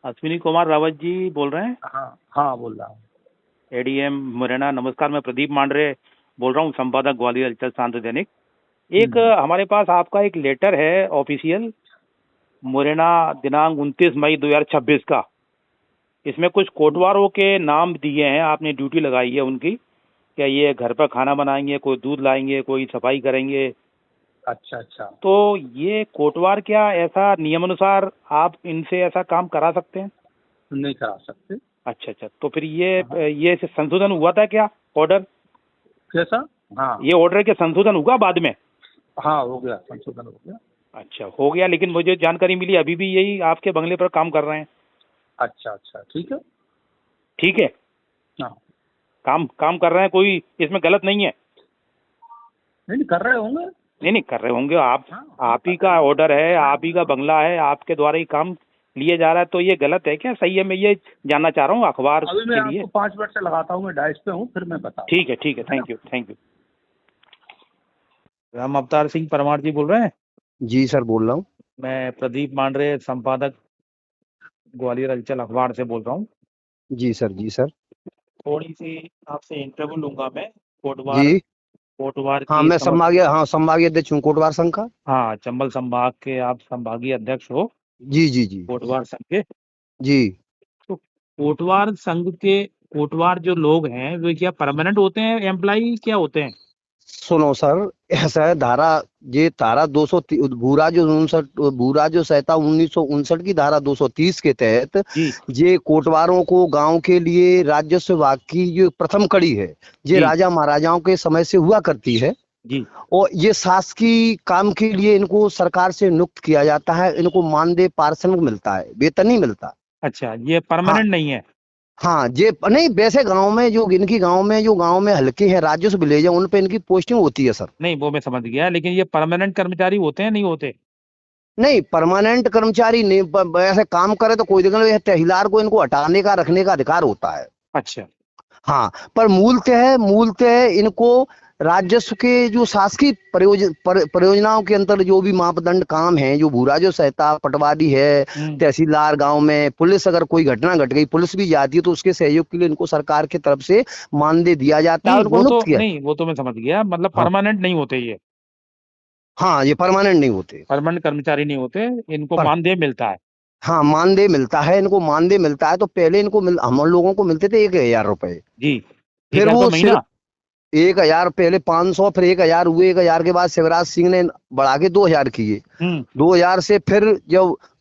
अश्विनी कुमार रावत जी बोल रहे हैं? हाँ हाँ, बोल रहा हूँ। एडीएम मुरैना। नमस्कार, मैं प्रदीप मांडरे बोल रहा हूँ, संपादक ग्वालियर हलचल शांत दैनिक। एक हम्म, हमारे पास आपका एक लेटर है ऑफिशियल, मुरैना, दिनांक 29 मई 2026 का। इसमें कुछ कोटवारों के नाम दिए हैं, आपने ड्यूटी लगाई है उनकी। क्या ये घर पर खाना बनाएंगे, कोई दूध लाएंगे, कोई सफाई करेंगे। अच्छा अच्छा। तो ये कोटवार क्या ऐसा नियमानुसार आप इनसे ऐसा काम करा सकते हैं? नहीं करा सकते। अच्छा अच्छा, तो फिर हाँ, ये संशोधन हुआ था क्या ऑर्डर? कैसा? हाँ ये ऑर्डर के संशोधन हुआ बाद में? हाँ, हो गया, संशोधन हो गया। अच्छा, हो गया, लेकिन मुझे जानकारी मिली अभी भी यही आपके बंगले पर काम कर रहे हैं। अच्छा अच्छा, ठीक है। ठीक है, हाँ, काम काम कर रहे हैं, कोई इसमें गलत नहीं है? नहीं नहीं, कर रहे होंगे। नहीं नहीं, कर रहे होंगे आप। हाँ हाँ, आप कर ही रहे का होंगे। ऑर्डर है, आप ही का बंगला है, आपके द्वारा ही काम लिया जा रहा है, तो ये गलत है क्या, सही है? मैं ये जानना चाह रहा हूँ अखबार अभी मैं के लिए। आपको 5 मिनट से लगाता हूँ, मैं डाइस पे हूँ, फिर मैं बताऊंगा। ठीक है, है ना? Thank you thank you. Ram Avtar Singh Parmar जी बोल रहे हैं? जी सर, बोल रहा हूँ। मैं प्रदीप मांडरे, संपादक ग्वालियर हलचल अखबार से बोल रहा हूँ। जी सर, जी सर। थोड़ी सी आपसे इंटरव्यू लूंगा मैं कोटवार जी कोटवार हाँ, की मैं समझ। संभागीय अध्यक्ष हूँ कोटवार संघ का। हाँ, चंबल संभाग के आप संभागीय अध्यक्ष हो जी जी जी कोटवार संघ के। जी। तो कोटवार संघ के कोटवार जो लोग हैं वे क्या परमानेंट होते हैं, एम्प्लाई क्या होते हैं? सुनो सर, ऐसा है, धारा 200 भूरा जो संहिता 1959 की धारा 230 के तहत जी ये कोटवारों को गांव के लिए राजस्व विभाग की जो प्रथम कड़ी है, ये जी राजा महाराजाओं के समय से हुआ करती है। जी। और ये शासकीय काम के लिए इनको सरकार से नियुक्त किया जाता है, इनको मानदेय पारिश्रमिक मिलता है, वेतन नहीं मिलता। अच्छा, ये हाँ परमानेंट नहीं है? हाँ, ये नहीं, वैसे गांव में जो गांव में हल्के हैं, राजस्व विलेज है, उन पे इनकी पोस्टिंग होती है सर। नहीं, वो मैं समझ गया, लेकिन ये परमानेंट कर्मचारी होते हैं नहीं होते? नहीं, परमानेंट कर्मचारी नहीं, ऐसे काम करे तो कोई दिक्कत नहीं है, तहसीलदार को इनको हटाने का रखने का अधिकार होता है। अच्छा हाँ, पर मूलतः इनको राजस्व के जो शासकीय परियोजनाओं के अंतर जो भी मापदंड काम है, जो भूरा जो संहिता, पटवारी है, हम्म। तहसीलदार, गांव में पुलिस, अगर कोई घटना घट गई, पुलिस भी जाती है, तो उसके सहयोग के लिए इनको सरकार की तरफ से मानदेय दिया जाता है, नहीं, उनको नियुक्त किया। नहीं, वो तो मैं समझ गया, मतलब हाँ परमानेंट नहीं होते ये। हाँ, ये परमानेंट नहीं होते। परमानेंट कर्मचारी नहीं होते, इनको पर मानदेय मिलता है। हाँ, मानदेय मिलता है, इनको मानदेय मिलता है। तो पहले हम लोगों को मिलते थे 1,000 रुपए। जी, फिर 1,000 रुपये वो महीना? 1,000, पहले 500, फिर 1,000 हुए। 1,000 के बाद शिवराज सिंह ने बढ़ा के 2,000 किए। हम्म। 2,000 से फिर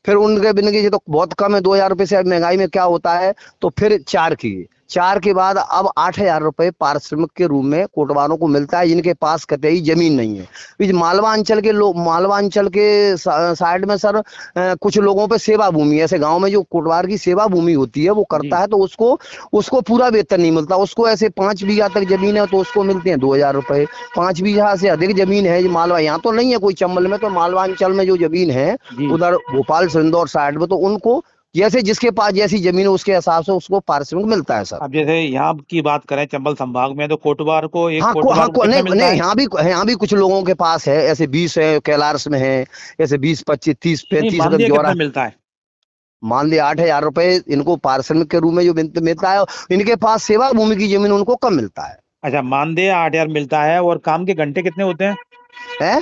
उनके बिन की, ये तो बहुत कम है, 2,000 रुपए से अब महंगाई में क्या होता है, तो फिर 4 किए। 4 के बाद अब 8,000 रुपए पारिश्रमिक के रूप में कोटवारों को मिलता है, जिनके पास कतई जमीन नहीं है। इस मालवा अंचल के साइड में सर, कुछ लोगों पे सेवा भूमि, ऐसे गांव में जो कोटवार की सेवा भूमि होती है वो जी। करता है, तो उसको उसको पूरा वेतन नहीं मिलता। उसको ऐसे 5 बीघा तक जमीन है तो उसको मिलते हैं 2,000 रुपए। 5 बीघा से अधिक जमीन है, मालवा, यहाँ तो नहीं है कोई चंबल में, तो मालवा अंचल में जो जमीन है जी। उधर भोपाल से इंदौर साइड में, तो उनको जैसे जिसके पास जैसी जमीन है उसके हिसाब से उसको पारिश्रमिक मिलता है सर। अब जैसे यहाँ की बात करें चंबल संभाग में, तो कोटवार को, एक हाँ कोटवार को कितना नहीं मिलता नहीं, है? यहाँ भी कुछ लोगों के पास है, ऐसे 20 है, कैलाश में है, ऐसे 20, 25, 30, नहीं, 35 तक मानदेय कितना जोड़ा। मिलता है? मान लिया 8,000 रुपए इनको पारिश्रमिक के रूप में जो मिलता है। इनके पास सेवा भूमि की जमीन उनको कम मिलता है। अच्छा, मानदेय 8,000 मिलता है, और काम के घंटे कितने होते हैं? है,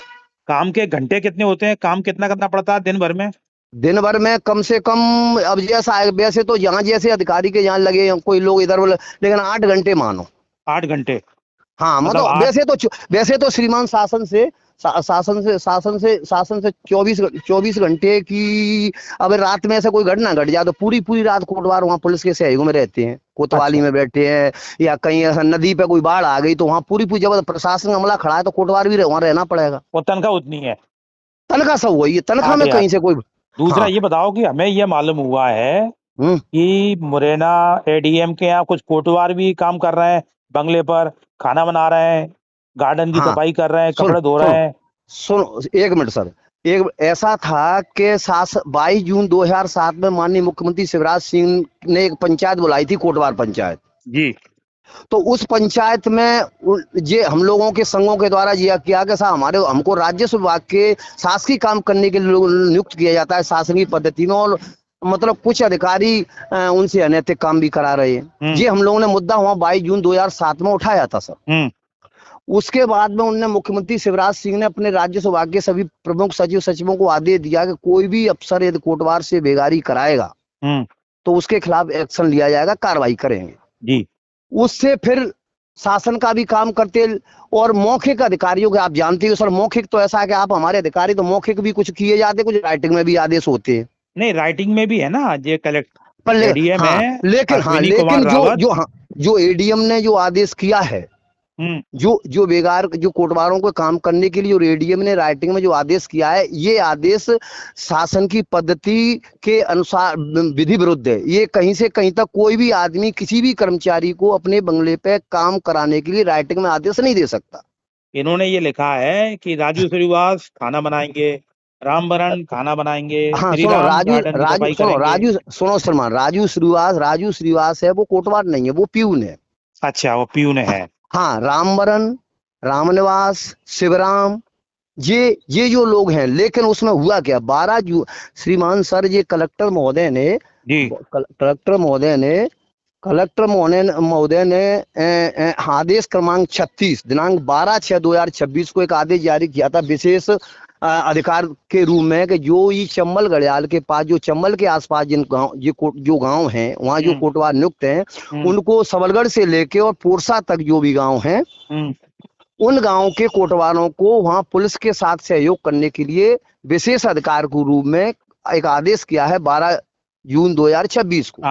काम के घंटे कितने होते हैं, काम कितना करना पड़ता है दिन भर में? दिन भर में कम से कम, अब जैसा है, वैसे तो यहाँ जैसे अधिकारी के यहाँ लगे, कोई लोग इधर बोले, लेकिन 8 घंटे मानो। 8 घंटे? हाँ, मतलब मतलब 8। वैसे तो श्रीमान शासन से 24 घंटे की, अब रात में ऐसा कोई घटना घट जाए तो पूरी पूरी रात कोटवार वहाँ पुलिस के सहयोग में रहते हैं, कोतवाली अच्छा, में बैठे हैं, या कहीं ऐसा नदी पे कोई बाढ़ आ गई तो वहाँ पूरी पूरी, जब प्रशासन अमला खड़ा है तो कोटवार भी वहाँ रहना पड़ेगा। और तनख्वाह उतनी है? तनख्वाह सब वही है, तनख्वाह में 8,000। कहीं से कोई। दूसरा हाँ। ये बताओ कि हमें ये मालूम हुआ है हम्म। कि मुरैना एडीएम के यहाँ कुछ कोटवार भी काम कर रहे हैं, बंगले पर खाना बना रहे हैं, गार्डन की हाँ, सफाई कर रहे हैं, सुन कपड़े धो सुन रहे हैं। सुन, 1 मिनट सर। एक ऐसा था कि 22 जून 2007 में माननीय मुख्यमंत्री शिवराज सिंह ने एक पंचायत बुलाई थी, कोटवार पंचायत। जी तो उस पंचायत में ये हम लोगों के संघों के द्वारा यह किया कि साहब, हमको राजस्व विभाग के शासकीय काम करने के लिए नियुक्त किया जाता है शासकीय पद्धति में, और मतलब कुछ अधिकारी उनसे अनैतिक काम भी करा रहे हैं। ये हम लोगों ने मुद्दा वहाँ 22 जून 2007 में उठाया था सर। उसके बाद में उन्होंने मुख्यमंत्री शिवराज सिंह ने अपने राज्य विभाग के सभी प्रमुख सचिव सचिवों को आदेश दिया कि कोई भी अफसर यदि कोटवार से बेगारी कराएगा तो उसके खिलाफ एक्शन लिया जाएगा, कार्रवाई करेंगे जी। उससे फिर शासन का भी काम करते और मौखिक अधिकारियों के, आप जानते हो सर, मौखिक तो ऐसा है कि आप हमारे अधिकारी तो मौखिक भी कुछ किए जाते, कुछ राइटिंग में भी आदेश होते हैं। नहीं, राइटिंग में भी है ना, ये पर एडीएम हाँ, है लेकिन जो एडीएम ने जो आदेश किया है, जो बेगार जो कोटवारों को काम करने के लिए जो एडीएम ने राइटिंग में जो आदेश किया है, ये आदेश शासन की पद्धति के अनुसार विधि विरुद्ध है। ये कहीं से कहीं तक कोई भी आदमी किसी भी कर्मचारी को अपने बंगले पे काम कराने के लिए राइटिंग में आदेश नहीं दे सकता। इन्होंने ये लिखा है कि राजू श्रीवास खाना बनाएंगे, रामबरन खाना बनाएंगे, हाँ श्री सुनो, राम गार्डन की सफाई करेंगे। सुनो सलमान, राजू श्रीवास है, वो कोटवार नहीं है, वो प्यून है। अच्छा, वो प्यून है। हाँ, रामबरन, रामनिवास, शिवराम, ये जो लोग हैं, लेकिन उसमें हुआ क्या, 12 जून श्रीमान सर, ये कलेक्टर महोदय ने आदेश क्रमांक 36 दिनांक 12/6/2026 को एक आदेश जारी किया था विशेष अधिकार के रूप में कि जो ये चंबल गढ़याल के पास, जो चंबल के आसपास जिन गांव जो गांव हैं, वहाँ जो कोटवार नियुक्त हैं, उनको सबलगढ़ से लेके और पोरसा तक जो भी गांव हैं, उन गांव के कोटवारों को वहाँ पुलिस के साथ सहयोग करने के लिए विशेष अधिकार के रूप में एक आदेश किया है 12 जून 2026 को।